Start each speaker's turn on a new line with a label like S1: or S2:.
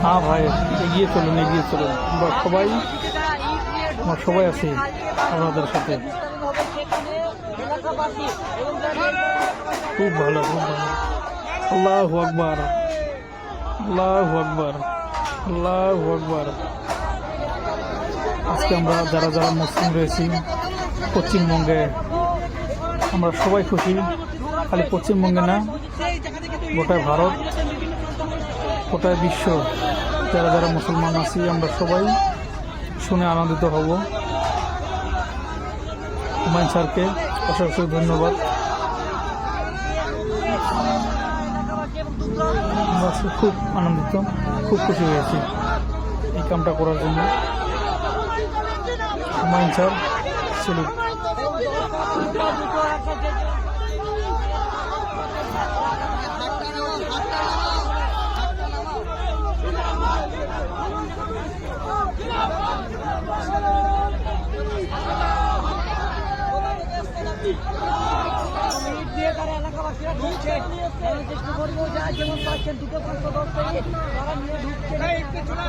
S1: হ্যাঁ ভাই, এগিয়ে চলুন এগিয়ে চলুন, আমরা সবাই আছি আপনাদের সাথে। খুব ভালো খুব ভালো। আল্লাহু আকবার আল্লাহু আকবার আল্লাহু আকবার। আজকে আমরা যারা যারা মুসলিম রয়েছি পশ্চিমবঙ্গে, আমরা সবাই খুশি। খালি পশ্চিমবঙ্গে না, গোটায় ভারত, গোটায় বিশ্ব যারা যারা মুসলমান আছি আমরা সবাই শুনে আনন্দিত হব। হুমায়ুন স্যারকে অসংখ্য ধন্যবাদ। আমরা খুব আনন্দিত, খুব খুশি হয়েছি এই কামটা করার জন্য। Humayun sir salute.
S2: এলাকাবাসীরা ঢুকছে, চেষ্টা করবো যা যেমন পাচ্ছেন 2-5 10 তারা নিয়ে ঢুকছে।